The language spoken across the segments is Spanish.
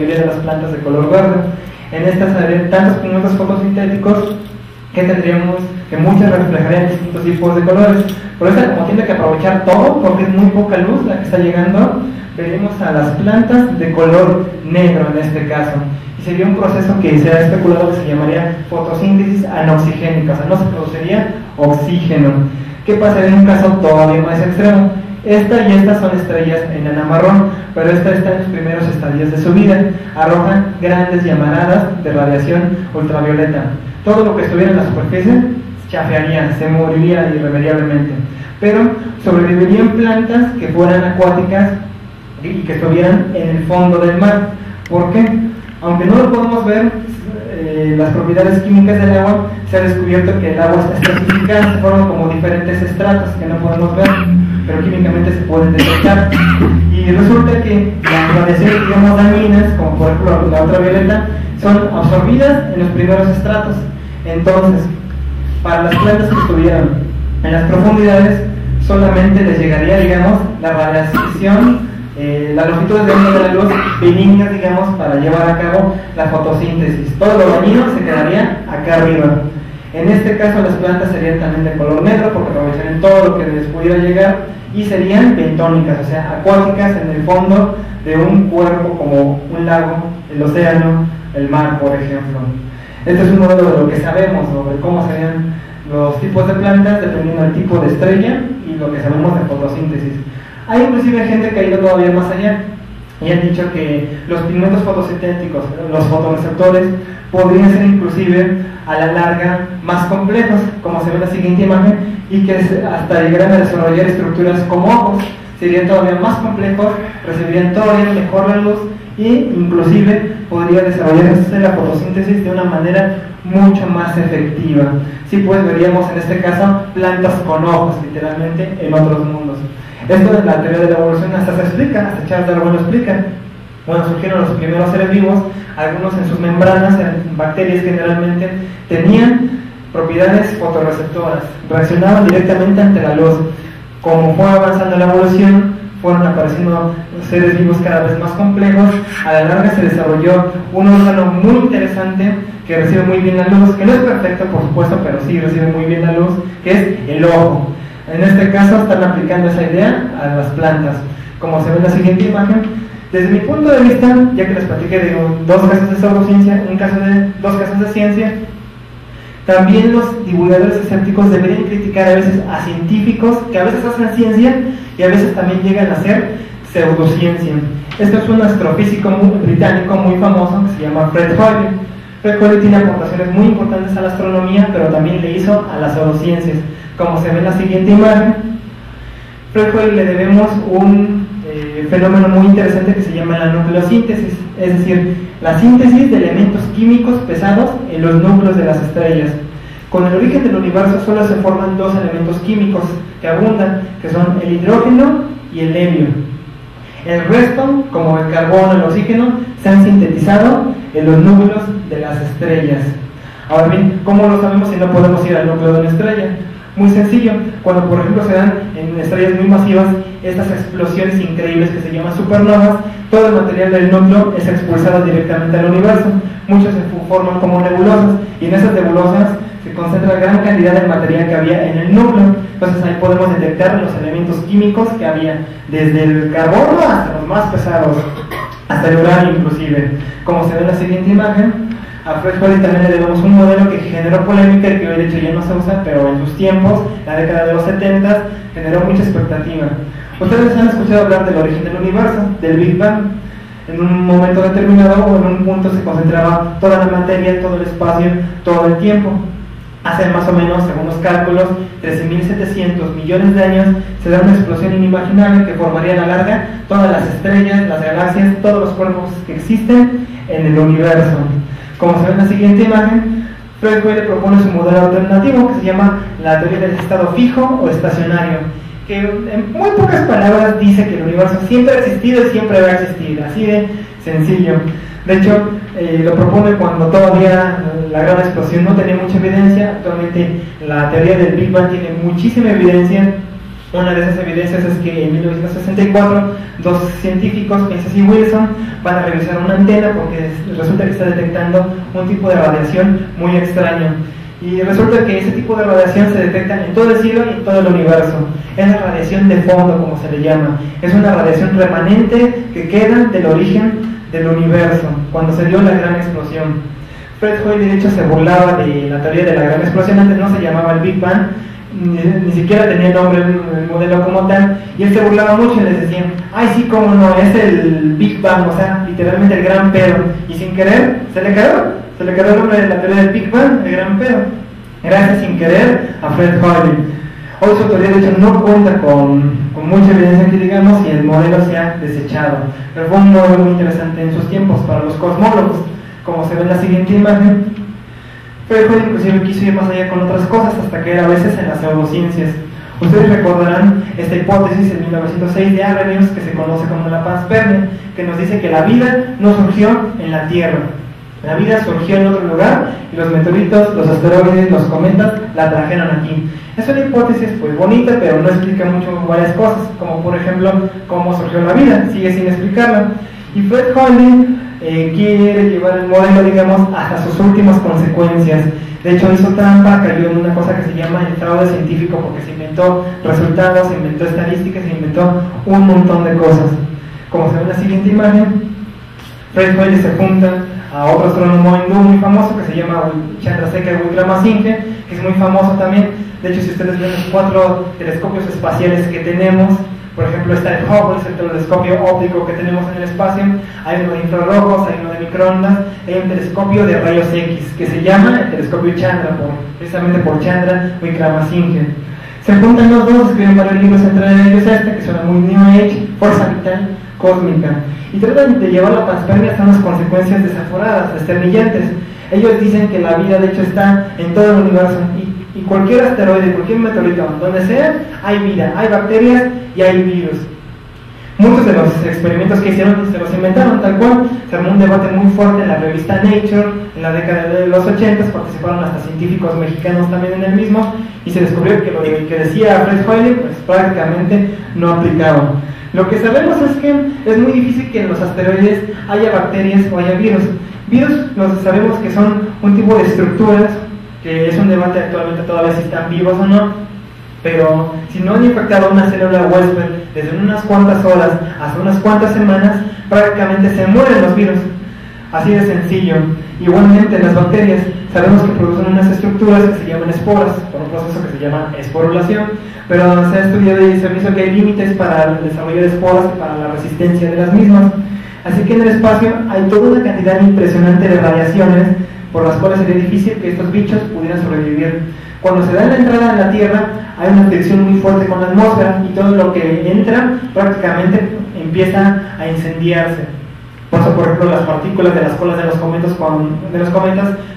mayoría de las plantas de color verde. En estas habría tantos pigmentos fotosintéticos que tendríamos que muchas reflejarían distintos tipos de colores. Por eso, como tiene que aprovechar todo, porque es muy poca luz la que está llegando, veremos a las plantas de color negro en este caso. Y sería un proceso que se ha especulado que se llamaría fotosíntesis anoxigénica, o sea, no se produciría oxígeno. ¿Qué pasaría en un caso todavía más extremo? Esta y esta son estrellas enana marrón, pero esta está en los primeros estadios de su vida. Arrojan grandes llamaradas de radiación ultravioleta. Todo lo que estuviera en la superficie chafearía, se moriría irremediablemente. Pero sobrevivirían plantas que fueran acuáticas y que estuvieran en el fondo del mar. ¿Por qué? Aunque no lo podemos ver, las propiedades químicas del agua, se ha descubierto que el agua está estratificada, se forman como diferentes estratos que no podemos ver, pero químicamente se pueden detectar. Y resulta que las radiaciones, digamos, dañinas, como por ejemplo la ultravioleta, son absorbidas en los primeros estratos. Entonces, para las plantas que estuvieran en las profundidades, solamente les llegaría, digamos, la radiación, la longitud de onda de la luz benigna, digamos, para llevar a cabo la fotosíntesis. Todo lo dañino se quedaría acá arriba. En este caso las plantas serían también de color negro porque aprovecharían todo lo que les pudiera llegar y serían bentónicas, o sea, acuáticas en el fondo de un cuerpo como un lago, el océano, el mar, por ejemplo. Este es un modelo de lo que sabemos sobre cómo serían los tipos de plantas dependiendo del tipo de estrella y lo que sabemos de fotosíntesis. Hay inclusive gente que ha ido todavía más allá y han dicho que los pigmentos fotosintéticos, los fotorreceptores, podrían ser inclusive a la larga más complejos, como se ve en la siguiente imagen, y que hasta llegarán a desarrollar estructuras como ojos. Serían todavía más complejos, recibirían todavía mejor la luz e inclusive podría desarrollarse la fotosíntesis de una manera mucho más efectiva. Sí, pues veríamos en este caso plantas con ojos, literalmente, en otros mundos. Esto de la teoría de la evolución hasta se explica, hasta Charles Darwin lo explica. Cuando surgieron los primeros seres vivos, algunos en sus membranas, en bacterias generalmente, tenían propiedades fotorreceptoras, reaccionaban directamente ante la luz. Como fue avanzando la evolución, fueron apareciendo seres vivos cada vez más complejos. A la larga se desarrolló un órgano muy interesante que recibe muy bien la luz, que no es perfecto por supuesto, pero sí recibe muy bien la luz, que es el ojo. En este caso están aplicando esa idea a las plantas, como se ve en la siguiente imagen. Desde mi punto de vista, ya que les platiqué de dos casos de pseudociencia, dos casos de ciencia, también los divulgadores escépticos deberían criticar a veces a científicos que a veces hacen ciencia y a veces también llegan a hacer pseudociencia. Esto es un astrofísico británico muy famoso que se llama Fred Hoyle. Fred Hoyle tiene aportaciones muy importantes a la astronomía, pero también le hizo a las pseudociencias. Como se ve en la siguiente imagen, Fred Hoyle le debemos un fenómeno muy interesante que se llama la nucleosíntesis, es decir, la síntesis de elementos químicos pesados en los núcleos de las estrellas. Con el origen del universo solo se forman dos elementos químicos que abundan, que son el hidrógeno y el helio. El resto, como el carbono y el oxígeno, se han sintetizado en los núcleos de las estrellas. Ahora bien, ¿cómo lo sabemos si no podemos ir al núcleo de una estrella? Muy sencillo, cuando por ejemplo se dan en estrellas muy masivas estas explosiones increíbles que se llaman supernovas, todo el material del núcleo es expulsado directamente al universo. Muchos se forman como nebulosas y en esas nebulosas se concentra gran cantidad del material que había en el núcleo. Entonces ahí podemos detectar los elementos químicos que había, desde el carbono hasta los más pesados, hasta el uranio inclusive. Como se ve en la siguiente imagen, a Fred Hoyle también le debemos un modelo que generó polémica y que hoy de hecho ya no se usa, pero en sus tiempos, la década de los 70, generó mucha expectativa. Ustedes han escuchado hablar del origen del universo, del Big Bang. En un momento determinado o en un punto se concentraba toda la materia, todo el espacio, todo el tiempo. Hace más o menos, según los cálculos, 13.700 millones de años se da una explosión inimaginable que formaría a la larga todas las estrellas, las galaxias, todos los cuerpos que existen en el universo. Como se ve en la siguiente imagen, Fred Hoyle propone su modelo alternativo que se llama la teoría del estado fijo o estacionario, que en muy pocas palabras dice que el universo siempre ha existido y siempre va a existir, así de sencillo. De hecho, lo propone cuando todavía la gran explosión no tenía mucha evidencia. Actualmente la teoría del Big Bang tiene muchísima evidencia Una de esas evidencias es que en 1964 dos científicos, Princess y Wilson, van a revisar una antena porque resulta que está detectando un tipo de radiación muy extraño. Y resulta que ese tipo de radiación se detecta en todo el cielo y en todo el universo. Es la radiación de fondo, como se le llama. Es una radiación remanente que queda del origen del universo, cuando se dio la gran explosión. Fred Hoyle, de hecho, se burlaba de la teoría de la gran explosión. Antes no se llamaba el Big Bang, ni siquiera tenía nombre el modelo como tal, y él se burlaba mucho y les decían, ay sí, cómo no, es el Big Bang, o sea, literalmente el gran pedo, y sin querer, se le quedó el nombre de la teoría del Big Bang, el gran pedo, gracias sin querer a Fred Hoyle. Hoy su teoría de hecho no cuenta con mucha evidencia que digamos, y el modelo se ha desechado, pero fue un modelo muy interesante en sus tiempos para los cosmólogos, como se ve en la siguiente imagen. Fred Hoyle inclusive quiso ir más allá con otras cosas hasta caer a veces en las pseudociencias. Ustedes recordarán esta hipótesis en 1906 de Arrhenius, que se conoce como la panspermia, que nos dice que la vida no surgió en la Tierra. La vida surgió en otro lugar y los meteoritos, los asteroides, los cometas la trajeron aquí. Es una hipótesis pues bonita, pero no explica mucho varias cosas, como por ejemplo cómo surgió la vida, sigue sin explicarla. Y Fred Hoyle quiere llevar el modelo, digamos, hasta sus últimas consecuencias. De hecho, hizo trampa, cayó en una cosa que se llama el fraude científico, porque se inventó resultados, se inventó estadísticas, se inventó un montón de cosas. Como se ve en la siguiente imagen, Fred Hoyle se junta a otro astrónomo hindú muy famoso que se llama Chandrasekhar Wickramasinghe, que es muy famoso también. De hecho, si ustedes ven los 4 telescopios espaciales que tenemos, por ejemplo, está el Hubble, es el telescopio óptico que tenemos en el espacio, hay uno de infrarrojos, hay uno de microondas, hay un telescopio de rayos X que se llama el telescopio Chandra, precisamente por Chandra Wickramasinghe. Se juntan los dos, escriben varios libros, entre ellos este, que suena muy New Age, Fuerza Vital Cósmica, y tratan de llevar la panspermia hasta unas consecuencias desaforadas, desternillantes. Ellos dicen que la vida de hecho está en todo el universo, y cualquier asteroide, cualquier meteorito, donde sea, hay vida, hay bacterias y hay virus. Muchos de los experimentos que hicieron se los inventaron tal cual. Se armó un debate muy fuerte en la revista Nature en la década de los 80, participaron hasta científicos mexicanos también en el mismo, y se descubrió que lo que decía Fred Hoyle pues prácticamente no aplicaba. Lo que sabemos es que es muy difícil que en los asteroides haya bacterias o haya virus. Virus sabemos que son un tipo de estructuras, que es un debate actualmente todavía si están vivos o no, pero si no han infectado una célula huésped desde unas cuantas horas hasta unas cuantas semanas, prácticamente se mueren los virus. Así de sencillo. Igualmente las bacterias sabemos que producen unas estructuras que se llaman esporas, por un proceso que se llama esporulación, pero se ha estudiado y se ha visto que hay límites para el desarrollo de esporas y para la resistencia de las mismas. Así que en el espacio hay toda una cantidad impresionante de radiaciones por las cuales sería difícil que estos bichos pudieran sobrevivir. Cuando se da la entrada en la Tierra, hay una fricción muy fuerte con la atmósfera y todo lo que entra prácticamente empieza a incendiarse. Por eso, por ejemplo, las partículas de las colas de los cometas,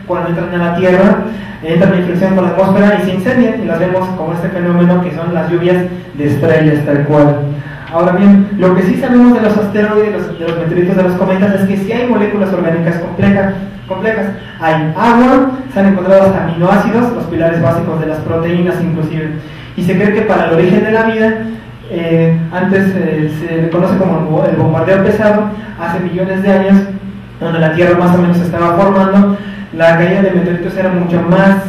cuando entran a la Tierra, entran en fricción con la atmósfera y se incendian, y las vemos como este fenómeno que son las lluvias de estrellas, tal cual. Ahora bien, lo que sí sabemos de los asteroides, de los meteoritos, de los cometas, es que sí hay moléculas orgánicas complejas. Hay agua, se han encontrado hasta aminoácidos, los pilares básicos de las proteínas inclusive. Y se cree que para el origen de la vida, antes se le conoce como el bombardeo pesado, hace millones de años, donde la Tierra más o menos se estaba formando, la caída de meteoritos era mucho más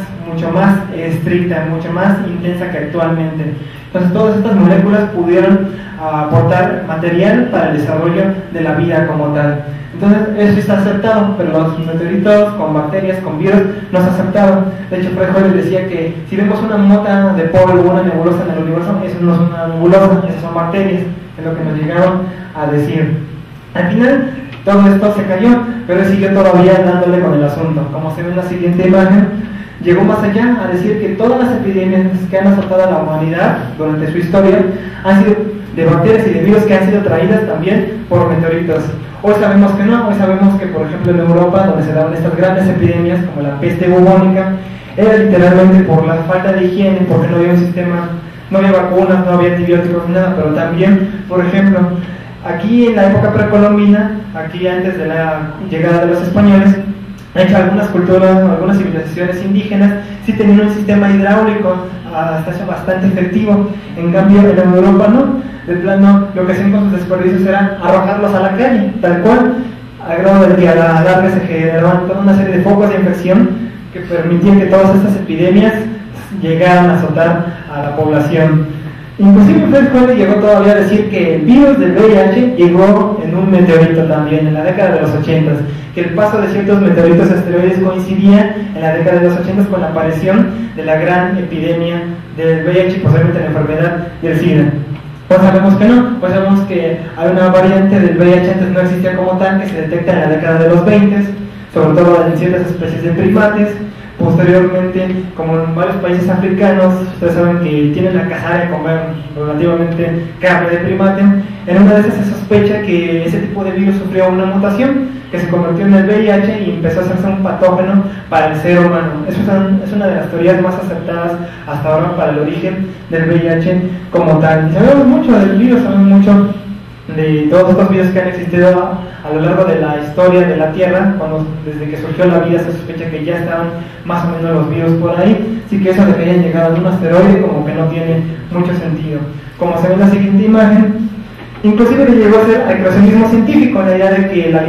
estricta, mucho más intensa que actualmente. Entonces todas estas moléculas pudieron aportar material para el desarrollo de la vida como tal. Entonces eso está aceptado, pero los meteoritos con bacterias, con virus, no se ha aceptado. De hecho, Fred Hoyle decía que si vemos una mota de polvo, una nebulosa en el universo, eso no es una nebulosa, esas son bacterias, es lo que nos llegaron a decir. Al final, todo esto se cayó, pero él siguió todavía dándole con el asunto. Como se ve en la siguiente imagen, llegó más allá a decir que todas las epidemias que han azotado a la humanidad durante su historia han sido de bacterias y de virus que han sido traídas también por meteoritos. Hoy sabemos que no, hoy sabemos que por ejemplo en Europa, donde se daban estas grandes epidemias como la peste bubónica, era literalmente por la falta de higiene, porque no había un sistema, no había vacunas, no había antibióticos, nada, pero también, por ejemplo, aquí en la época precolombina, aquí antes de la llegada de los españoles, De hecho, algunas culturas, algunas civilizaciones indígenas sí tenían un sistema hidráulico hasta eso bastante efectivo. En cambio, en Europa no. De plano, lo que hacían con sus desperdicios era arrojarlos a la calle, tal cual, al grado de que a la larga se generaban toda una serie de focos de infección que permitían que todas estas epidemias llegaran a azotar a la población. Inclusive Fred Hoyle llegó todavía a decir que el virus del VIH llegó en un meteorito también, en la década de los 80, que el paso de ciertos meteoritos asteroides coincidía en la década de los 80 con la aparición de la gran epidemia del VIH y posiblemente la enfermedad del SIDA. Pues sabemos que no, pues sabemos que hay una variante del VIH antes no existía como tal, que se detecta en la década de los 20, sobre todo en ciertas especies de primates. Posteriormente, como en varios países africanos, ustedes saben que tienen la cazada de comer relativamente carne de primate. En una de esas se sospecha que ese tipo de virus sufrió una mutación que se convirtió en el VIH y empezó a hacerse un patógeno para el ser humano. Eso es una de las teorías más aceptadas hasta ahora para el origen del VIH como tal. Y sabemos mucho del virus, sabemos mucho de todos estos virus que han existido a lo largo de la historia de la Tierra. Desde que surgió la vida se sospecha que ya estaban más o menos los virus por ahí, así que eso de que hayan llegado en un asteroide como que no tiene mucho sentido. Como se ve en la siguiente imagen, inclusive le llegó a ser al creacionismo científico, la idea de que la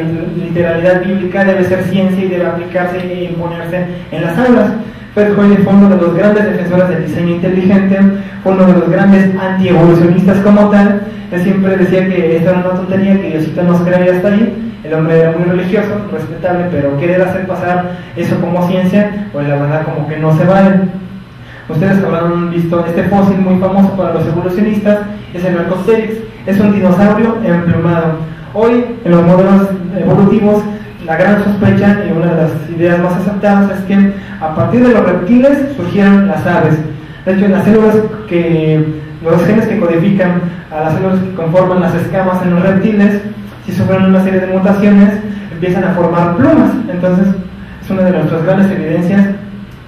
literalidad bíblica debe ser ciencia y debe aplicarse e imponerse en las aulas. Fred Hoyle fue uno de los grandes defensores del diseño inteligente, fue uno de los grandes anti-evolucionistas como tal. Él siempre decía que esta era una tontería, que Diosito nos creía hasta ahí. El hombre era muy religioso, respetable, pero querer hacer pasar eso como ciencia, pues la verdad como que no se vale. Ustedes habrán visto este fósil muy famoso para los evolucionistas, es el Archaeopteryx, es un dinosaurio emplumado. Hoy, en los modelos evolutivos, la gran sospecha y una de las ideas más aceptadas es que a partir de los reptiles surgieron las aves. De hecho, en las células los genes que codifican a las células que conforman las escamas en los reptiles, si sufren una serie de mutaciones, empiezan a formar plumas. Entonces, es una de nuestras grandes evidencias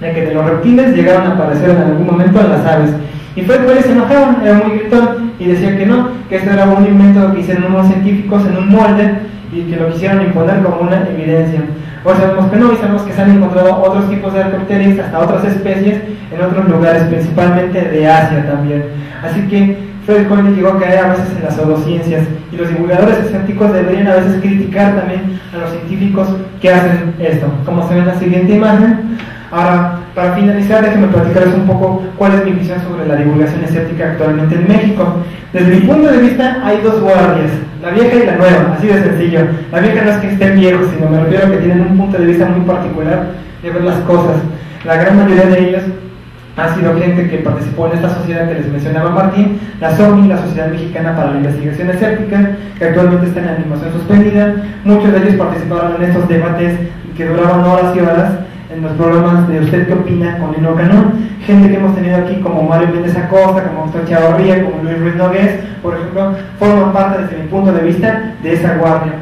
de que de los reptiles llegaron a aparecer en algún momento en las aves. Y Fred Hoyle se enojaba, era muy gritón y decía que no, que esto era un invento que hicieron unos científicos en un molde y que lo quisieron imponer como una evidencia. Hoy sabemos que no, y sabemos que se han encontrado otros tipos de Archaeopteryx, hasta otras especies, en otros lugares, principalmente de Asia también. Así que Fred Hoyle llegó a caer a veces en las pseudociencias, y los divulgadores escépticos deberían a veces criticar también a los científicos que hacen esto, como se ve en la siguiente imagen. Ahora, para finalizar, déjenme platicarles un poco cuál es mi visión sobre la divulgación escéptica actualmente en México. Desde mi punto de vista, hay dos guardias, la vieja y la nueva, así de sencillo. La vieja no es que estén viejos, sino me refiero a que tienen un punto de vista muy particular de ver las cosas. La gran mayoría de ellos ha sido gente que participó en esta sociedad que les mencionaba Martín, la SOMI, la Sociedad Mexicana para la Investigación Escéptica, que actualmente está en animación suspendida. Muchos de ellos participaron en estos debates que duraban horas y horas en los programas de ¿Usted qué opina? Con Lino Canón. Gente que hemos tenido aquí como Mario Méndez Acosta, como Gustavo Chavarría, como Luis Ruiz Nogués, por ejemplo, forman parte desde mi punto de vista de esa guardia.